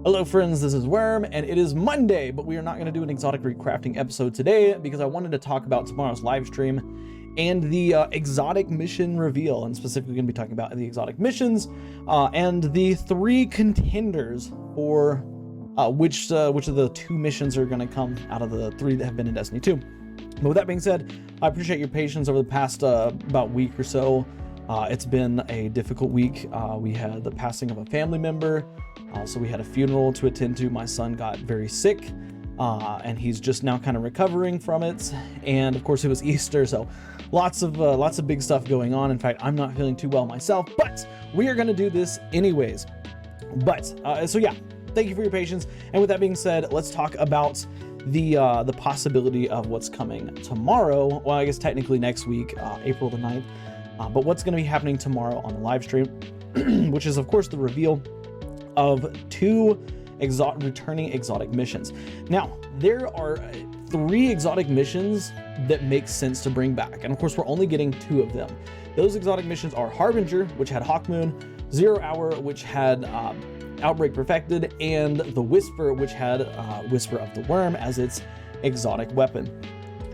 Hello friends, this is Worm, and it is Monday, but we are not going to do an exotic recrafting episode today because I wanted to talk about tomorrow's live stream and the exotic mission reveal, and specifically going to be talking about the exotic missions and the 3 contenders for which of the 2 missions are going to come out of the 3 that have been in Destiny 2. But with that being said, I appreciate your patience over the past about week or so. It's been a difficult week. We had the passing of a family member. So we had a funeral to attend to. My son got very sick, and he's just now kind of recovering from it. And of course it was Easter, so lots of big stuff going on. In fact, I'm not feeling too well myself, but we are going to do this anyways. But so yeah, thank you for your patience. And with that being said, let's talk about the possibility of what's coming tomorrow. Well, I guess technically next week, April the 9th. But what's going to be happening tomorrow on the live stream, which is of course the reveal of 2 returning exotic missions. Now, there are 3 exotic missions that make sense to bring back, and of course we're only getting 2 of them. Those exotic missions are Harbinger, which had Hawkmoon, 0 Hour, which had Outbreak Perfected, and the Whisper, which had Whisper of the Worm as its exotic weapon.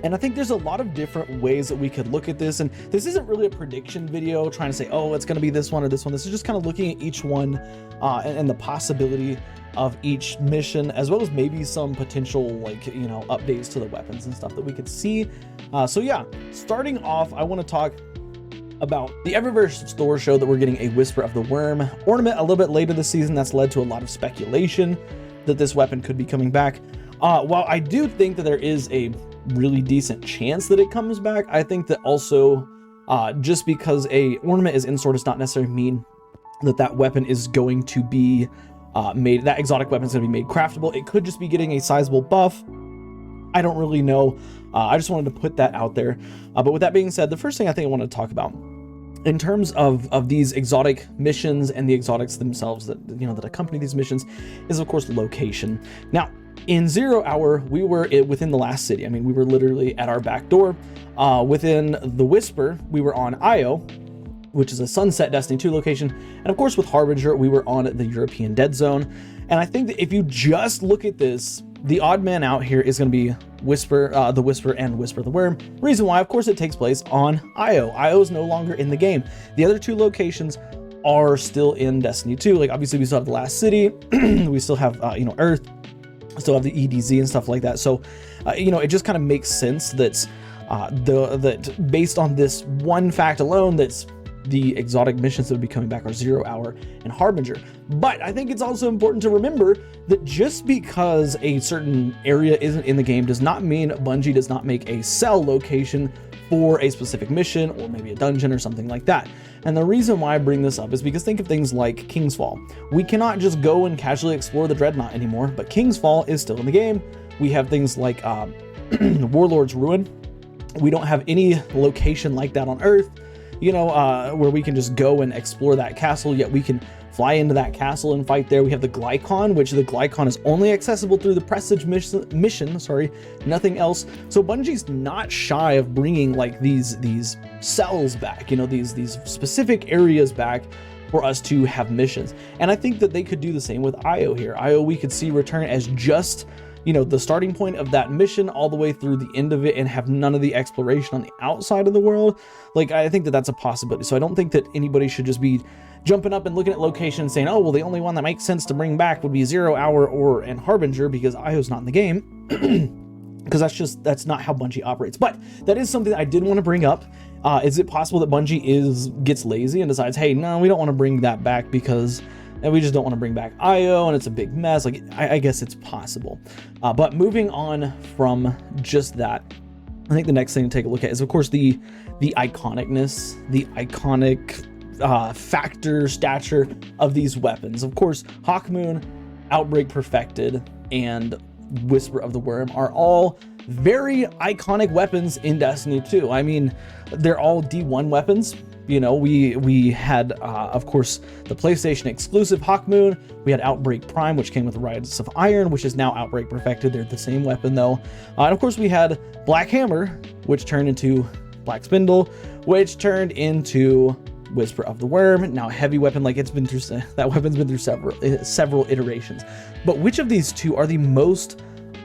And I think there's a lot of different ways that we could look at this. And this isn't really a prediction video trying to say, oh, it's going to be this one or this one. This is just kind of looking at each one and the possibility of each mission, as well as maybe some potential, like, you know, updates to the weapons and stuff that we could see. So yeah, starting off, I want to talk about the Eververse store show that we're getting a Whisper of the Worm ornament a little bit later this season. That's led to a lot of speculation that this weapon could be coming back. While I do think that there is a really decent chance that it comes back, I think that also just because a ornament is in sword does not necessarily mean that that weapon is going to be made, that exotic weapon is going to be made craftable. It could just be getting a sizable buff. I don't really know. I just wanted to put that out there. But with that being said, the first thing I think I want to talk about in terms of these exotic missions and the exotics themselves that, you know, that accompany these missions is of course location. Now, in 0 Hour, we were within the last city. I mean, we were literally at our back door. Within the Whisper, we were on Io, which is a Sunset Destiny 2 location. And of course, with Harbinger, we were on the European Dead Zone. And I think that if you just look at this, the odd man out here is going to be Whisper, the Whisper and Whisper the Worm. Reason why, of course, it takes place on Io. Io is no longer in the game. The other 2 locations are still in Destiny 2. Like, obviously, we still have the last city. We still have, you know, Earth. Still have the EDZ and stuff like that. So, you know, it just kind of makes sense that that based on this one fact alone, that's the exotic missions that would be coming back are 0 Hour and Harbinger. But I think it's also important to remember that just because a certain area isn't in the game does not mean Bungie does not make a sell location for a specific mission or maybe a dungeon or something like that. And the reason why I bring this up is because think of things like King's Fall. We cannot just go and casually explore the Dreadnought anymore, but King's Fall is still in the game. We have things like Warlord's Ruin. We don't have any location like that on Earth, you know, where we can just go and explore that castle, yet we can fly into that castle and fight there. We have the Glycon, which the Glycon is only accessible through the Presage mission, sorry, nothing else. So Bungie's not shy of bringing like these cells back, you know, these specific areas back for us to have missions. And I think that they could do the same with Io here. Io we could see return as just, you know, the starting point of that mission all the way through the end of it and have none of the exploration on the outside of the world. Like, I think that that's a possibility. So I don't think that anybody should just be jumping up and looking at locations saying, oh, well, the only one that makes sense to bring back would be 0 Hour and Harbinger because Io's not in the game. Because that's not how Bungie operates. But that is something that I did want to bring up. Is it possible that Bungie gets lazy and decides, hey, no, we don't want to bring that back because we just don't want to bring back Io and it's a big mess? Like, I guess it's possible. But moving on from just that, I think the next thing to take a look at is, of course, the iconicness, the iconic stature of these weapons. Of course, Hawkmoon, Outbreak Perfected, and Whisper of the Worm are all very iconic weapons in Destiny 2. I mean, they're all D1 weapons. You know, we had, of course, the PlayStation exclusive Hawkmoon. We had Outbreak Prime, which came with the Rise of Iron, which is now Outbreak Perfected. They're the same weapon, though. And of course, we had Black Hammer, which turned into Black Spindle, which turned into Whisper of the Worm. Now heavy weapon, like that weapon's been through several iterations. But which of these two are the most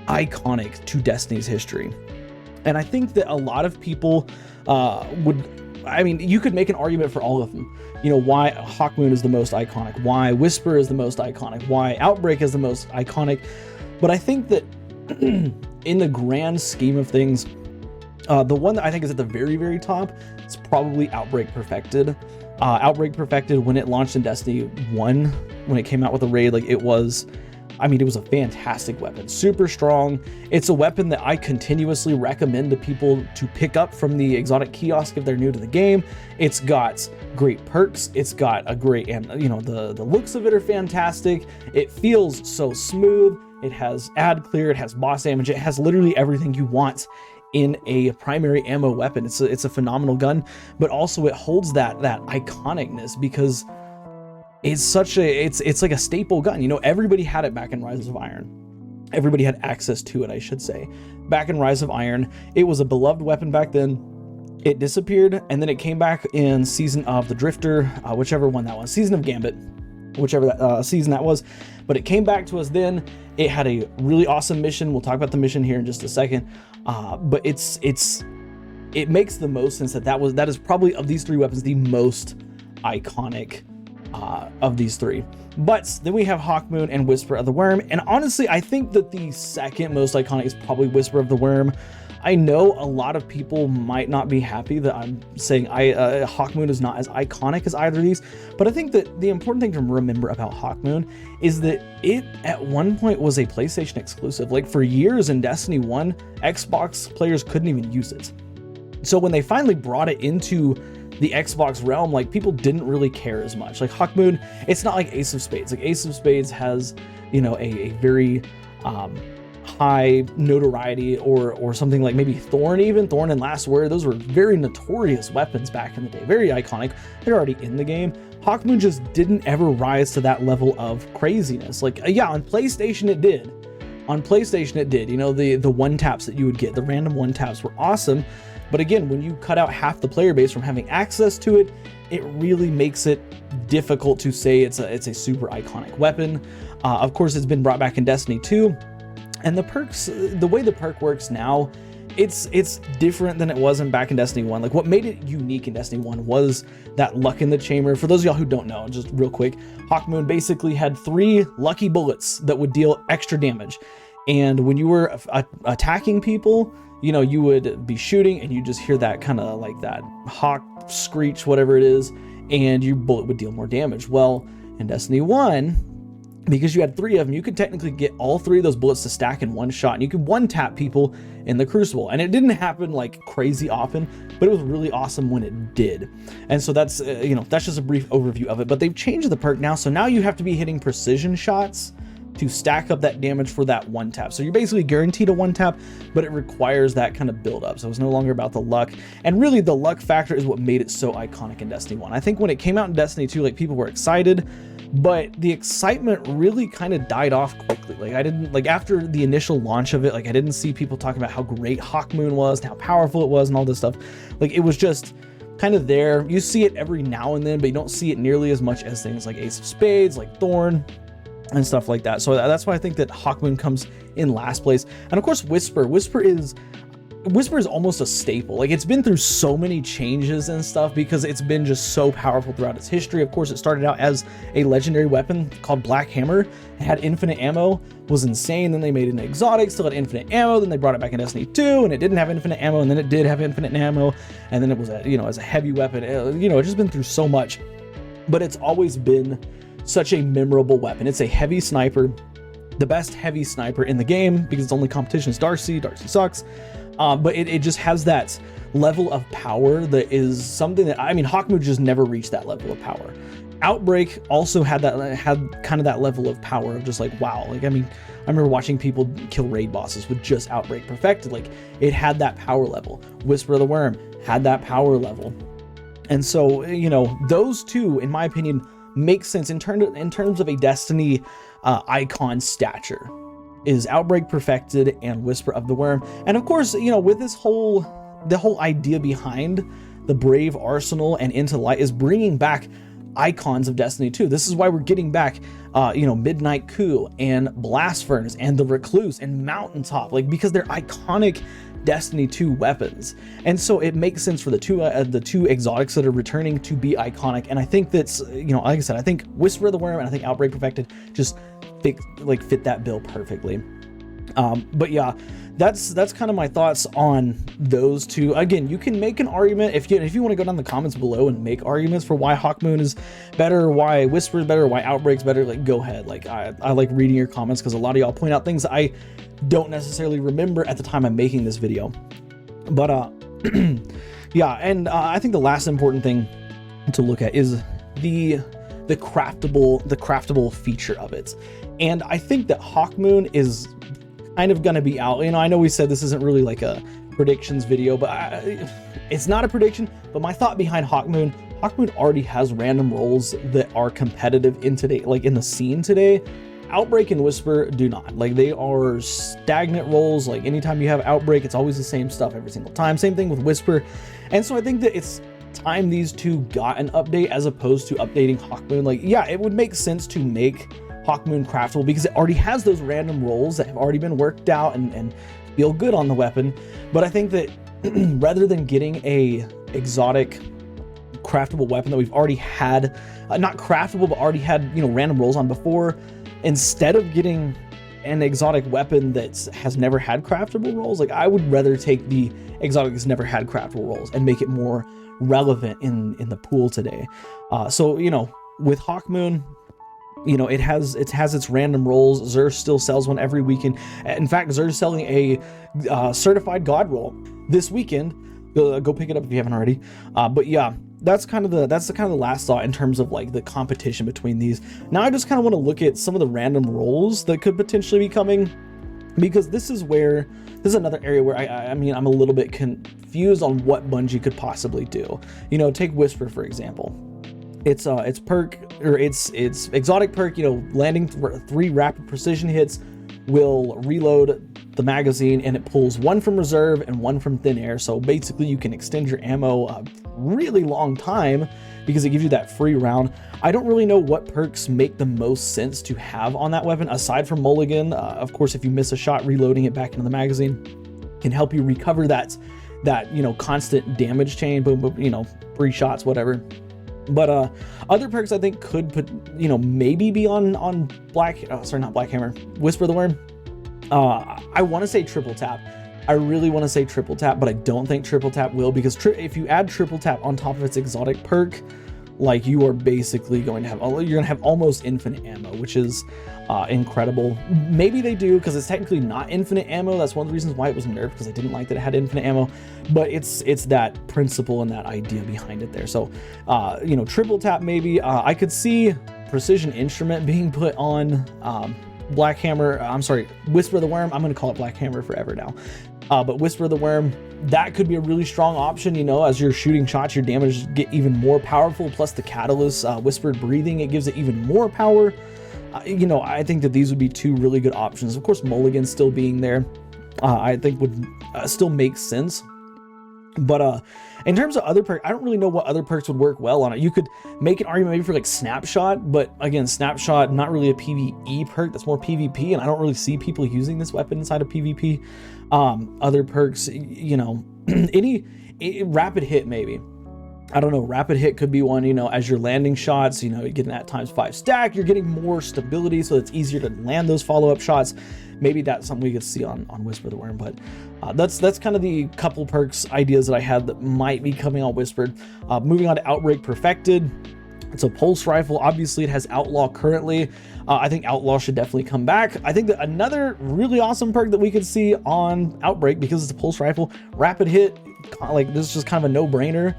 iconic to Destiny's history? And I think that a lot of people you could make an argument for all of them. You know, why Hawkmoon is the most iconic, why Whisper is the most iconic, why Outbreak is the most iconic. But I think that in the grand scheme of things, the one that I think is at the very, very top is probably Outbreak Perfected. Outbreak Perfected, when it launched in Destiny 1, when it came out with a raid, like it was a fantastic weapon, super strong. It's a weapon that I continuously recommend to people to pick up from the exotic kiosk if they're new to the game. It's got great perks. It's got a great, and you know, the looks of it are fantastic. It feels so smooth. It has ad clear. It has boss damage. It has literally everything you want in a primary ammo weapon. It's a phenomenal gun, but also it holds that iconicness because it's like a staple gun. You know, everybody had it back in Rise of Iron. Everybody had access to it, I should say. Back in Rise of Iron, it was a beloved weapon back then. It disappeared, and then it came back in Season of the Drifter, whichever one that was, Season of Gambit, whichever that season that was. But it came back to us then. It had a really awesome mission. We'll talk about the mission here in just a second. But it makes the most sense that is probably, of these three weapons, the most iconic of these three. But then we have Hawkmoon and Whisper of the Worm, and honestly I think that the second most iconic is probably Whisper of the Worm. I know a lot of people might not be happy that I'm saying Hawkmoon is not as iconic as either of these, but I think that the important thing to remember about Hawkmoon is that it at one point was a PlayStation exclusive. Like for years in Destiny 1, Xbox players couldn't even use it. So when they finally brought it into the Xbox realm, like people didn't really care as much. Like Hawkmoon, it's not like Ace of Spades. Like Ace of Spades has, you know, a very high notoriety, or something like maybe Thorn and Last Word. Those were very notorious weapons back in the day, very iconic. They're already in the game. Hawkmoon just didn't ever rise to that level of craziness. Like yeah, on PlayStation it did. You know, the one taps that you would get, the random one taps were awesome. But again, when you cut out half the player base from having access to it, it really makes it difficult to say it's a super iconic weapon. Of course, it's been brought back in Destiny 2, and the perks, the way the perk works now, it's different than it was back in Destiny 1. Like what made it unique in Destiny 1 was that luck in the chamber. For those of y'all who don't know, just real quick, Hawkmoon basically had 3 lucky bullets that would deal extra damage. And when you were attacking people, you know, you would be shooting and you just hear that kind of like that hawk screech, whatever it is, and your bullet would deal more damage. Well, in Destiny 1, because you had 3 of them, you could technically get all 3 of those bullets to stack in one shot, and you could one tap people in the Crucible. And it didn't happen like crazy often, but it was really awesome when it did. And so that's, you know, that's just a brief overview of it. But they've changed the perk now, so now you have to be hitting precision shots to stack up that damage for that one tap. So you're basically guaranteed a one tap, but it requires that kind of build up. So it's no longer about the luck. And really the luck factor is what made it so iconic in Destiny 1. I think when it came out in Destiny 2, like people were excited, but the excitement really kind of died off quickly. Like I didn't, like after the initial launch of it, like I didn't see people talking about how great Hawkmoon was and how powerful it was and all this stuff. Like it was just kind of there. You see it every now and then, but you don't see it nearly as much as things like Ace of Spades, like Thorn, and stuff like that. So that's why I think that Hawkmoon comes in last place. And of course, Whisper is almost a staple. Like it's been through so many changes and stuff because it's been just so powerful throughout its history. Of course, it started out as a legendary weapon called Black Hammer. It had infinite ammo, was insane. Then they made it an exotic, still had infinite ammo. Then they brought it back in Destiny 2 and it didn't have infinite ammo. And then it did have infinite ammo. And then it was, as a heavy weapon, it's just been through so much, but it's always been such a memorable weapon. It's a heavy sniper, the best heavy sniper in the game because its only competition is Darcy. Darcy sucks. But it just has that level of power that is something that, Hawkmoon just never reached that level of power. Outbreak also had kind of that level of power of just like, wow. Like, I remember watching people kill raid bosses with just Outbreak Perfected. Like it had that power level. Whisper of the Worm had that power level. And so, those two, in my opinion, make sense in terms of a Destiny icon stature, is Outbreak Perfected and Whisper of the Worm. And of course, with this the whole idea behind the Brave Arsenal and Into the Light is bringing back icons of Destiny 2. This is why we're getting back, Midnight Coup and Blast Furnace and the Recluse and Mountaintop, like, because they're iconic Destiny 2 weapons. And so it makes sense for the two exotics that are returning to be iconic. And I think that's, like I said, I think Whisper of the Worm and I think Outbreak Perfected just fit that bill perfectly. But yeah, that's kind of my thoughts on those two. Again, you can make an argument if you want to go down the comments below and make arguments for why Hawkmoon is better, why Whisper is better, why Outbreak's better. Like, go ahead. Like, I like reading your comments because a lot of y'all point out things I don't necessarily remember at the time I'm making this video. But yeah, and I think the last important thing to look at is the craftable feature of it. And I think that Hawkmoon is kind of gonna be out. I know we said this isn't really like a predictions video, but it's not a prediction. But my thought behind Hawkmoon already has random roles that are competitive in today, like in the scene today. Outbreak and Whisper do not. Like, they are stagnant roles. Like, anytime you have Outbreak, it's always the same stuff every single time. Same thing with Whisper. And so I think that it's time these two got an update as opposed to updating Hawkmoon. Like, yeah, it would make sense to make Hawkmoon craftable because it already has those random roles that have already been worked out and feel good on the weapon. But I think that rather than getting a exotic craftable weapon that we've already had, not craftable, but already had, random roles on before, instead of getting an exotic weapon that has never had craftable roles, like, I would rather take the exotic that's never had craftable roles and make it more relevant in the pool today. So with Hawkmoon, it has its random rolls. Xur still sells one every weekend. In fact, Xur is selling a certified god roll this weekend. Go pick it up if you haven't already. But yeah, that's the kind of the last thought in terms of like the competition between these. Now I just kind of want to look at some of the random rolls that could potentially be coming, because this is another area where I'm a little bit confused on what Bungie could possibly do. Take Whisper for example. It's exotic perk, landing 3 rapid precision hits will reload the magazine, and it pulls 1 from reserve and 1 from thin air. So basically you can extend your ammo a really long time because it gives you that free round. I don't really know what perks make the most sense to have on that weapon aside from Mulligan. Of course, if you miss a shot, reloading it back into the magazine can help you recover that constant damage chain. Boom, boom, 3 shots, whatever. But other perks I think could put, maybe be on not Black Hammer, Whisper of the Worm. I want to say Triple Tap. I really want to say Triple Tap, but I don't think Triple Tap will, because if you add Triple Tap on top of its exotic perk, like, you are basically going to have almost infinite ammo, which is incredible. Maybe they do, because it's technically not infinite ammo. That's one of the reasons why it was nerfed, because I didn't like that it had infinite ammo. But it's that principle and that idea behind it there. So Triple Tap maybe. I could see Precision Instrument being put on Black Hammer. Whisper of the Worm. I'm going to call it Black Hammer forever now. But Whisper of the Worm, that could be a really strong option. As you're shooting shots, your damage get even more powerful. Plus the Catalyst, Whispered Breathing, it gives it even more power. I think that these would be 2 really good options. Of course, Mulligan still being there, I think would still make sense. But in terms of other perks, I don't really know what other perks would work well on it. You could make an argument maybe for like Snapshot, but again, Snapshot, not really a PvE perk. That's more PvP, and I don't really see people using this weapon inside of PvP. Other perks, any Rapid Hit maybe. I don't know, Rapid Hit could be one, as you're landing shots, you're getting that ×5 stack, you're getting more stability, so it's easier to land those follow-up shots. Maybe that's something we could see on Whisper of the Worm, but that's kind of the couple perks ideas that I had that might be coming on Whispered. Moving on to Outbreak Perfected. It's a pulse rifle. Obviously, it has Outlaw currently. I think Outlaw should definitely come back. I think that another really awesome perk that we could see on Outbreak, because it's a pulse rifle, Rapid Hit, like, this is just kind of a no-brainer.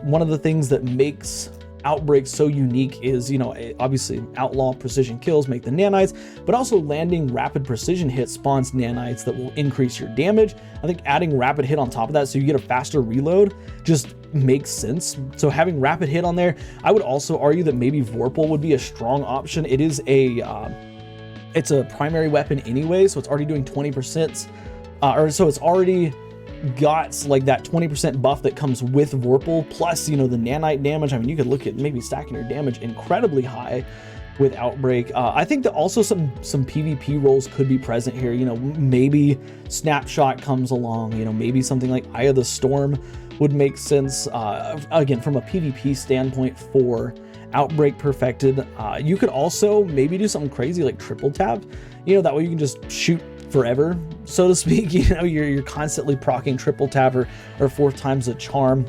One of the things that makes Outbreak so unique is, obviously Outlaw precision kills make the nanites, but also landing rapid precision hit spawns nanites that will increase your damage. I think adding Rapid Hit on top of that so you get a faster reload just makes sense. So having Rapid Hit on there, I would also argue that maybe Vorpal would be a strong option. It is it's a primary weapon anyway, so it's already doing 20%, so it's already got like that 20% buff that comes with Vorpal, plus, you know, the nanite damage. I mean, you could look at maybe stacking your damage incredibly high with Outbreak. I think that also some PvP roles could be present here. You know, maybe Snapshot comes along, you know, maybe something like Eye of the Storm would make sense. Again, from a PvP standpoint for Outbreak Perfected. You could also maybe do something crazy like triple tap, you know, that way you can just shoot forever, so to speak. You know, you're constantly proccing triple tap or 4 times the charm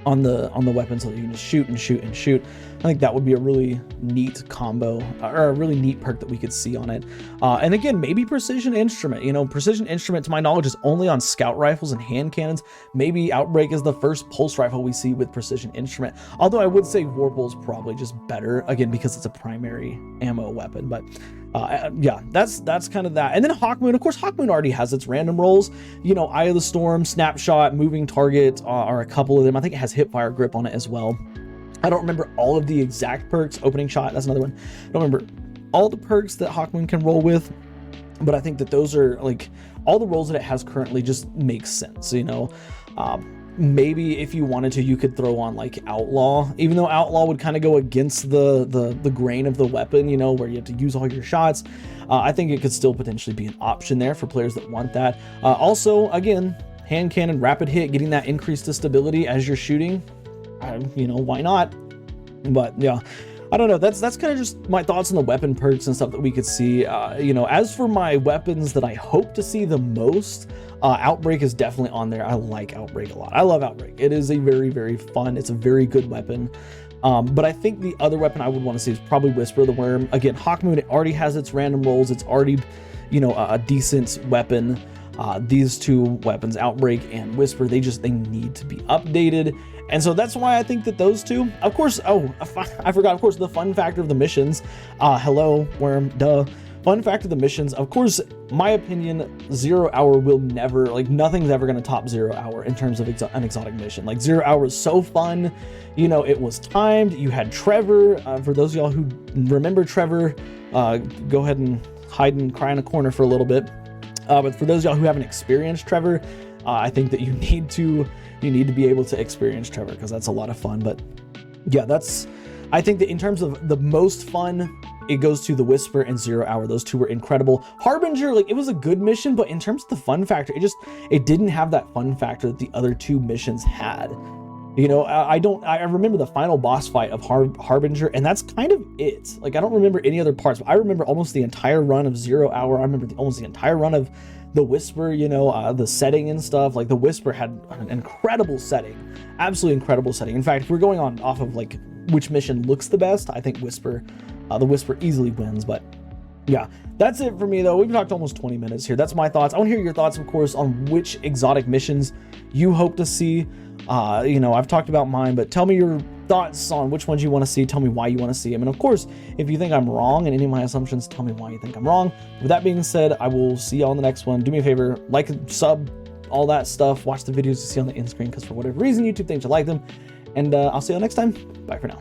on the weapon, so that you can just shoot and shoot and shoot. I think that would be a really neat combo, or a really neat perk that we could see on it. And again, maybe Precision Instrument. You know, Precision Instrument, to my knowledge, is only on scout rifles and hand cannons. Maybe Outbreak is the first pulse rifle we see with Precision Instrument. Although I would say Vorpal is probably just better, again, because it's a primary ammo weapon. But yeah, that's kind of that. And then Hawkmoon, of course, Hawkmoon already has its random rolls. You know, Eye of the Storm, Snapshot, Moving Target are a couple of them. I think it has Hipfire Grip on it as well. I don't remember all of the exact perks. Opening Shot, that's another one. I don't remember all the perks that Hawkmoon can roll with, but I think that those are like all the rolls that it has currently just makes sense. You know, maybe if you wanted to, you could throw on like Outlaw, even though Outlaw would kind of go against the grain of the weapon, you know, where you have to use all your shots. I think it could still potentially be an option there for players that want that. Also, again, hand cannon, rapid hit, getting that increased to stability as you're shooting. You know, why not? But yeah, I don't know. That's kind of just my thoughts on the weapon perks and stuff that we could see. You know, as for my weapons that I hope to see the most, Outbreak is definitely on there. I like Outbreak a lot. I love Outbreak. It is a very, very fun, it's a very good weapon. But I think the other weapon I would want to see is probably Whisper the Worm. Again, Hawkmoon, it already has its random rolls. It's already, you know, a decent weapon. These two weapons, Outbreak and Whisper, they need to be updated. And so that's why I think that those two, of course, oh, I forgot, of course, the fun factor of the missions. Hello, Worm, duh. Fun fact of the missions, of course, my opinion, 0 Hour will never, like, nothing's ever going to top 0 Hour in terms of an exotic mission. Like, 0 Hour is so fun. You know, it was timed. You had Trevor. For those of y'all who remember Trevor, go ahead and hide and cry in a corner for a little bit. But for those of y'all who haven't experienced Trevor, I think that you need to be able to experience Trevor, because that's a lot of fun. But yeah, I think that in terms of the most fun, it goes to the Whisper and 0 Hour. Those two were incredible. Harbinger, like, it was a good mission, but in terms of the fun factor, it didn't have that fun factor that the other two missions had. You know, I remember the final boss fight of Harbinger, and that's kind of it. Like, I don't remember any other parts, but I remember almost the entire run of 0 Hour. I remember almost the entire run of the Whisper, you know, the setting and stuff. Like, the Whisper had an incredible setting, absolutely incredible setting. In fact, if we're going off of like which mission looks the best, I think the Whisper easily wins. But yeah, that's it for me though. We've talked almost 20 minutes here. That's my thoughts. I want to hear your thoughts, of course, on which exotic missions you hope to see. You know, I've talked about mine, but tell me your thoughts on which ones you want to see. Tell me why you want to see them. And of course, if you think I'm wrong in any of my assumptions, tell me why you think I'm wrong. With that being said, I will see y'all in the next one. Do me a favor, like, sub, all that stuff. Watch the videos you see on the end screen, because for whatever reason, YouTube thinks you like them. And I'll see y'all next time. Bye for now.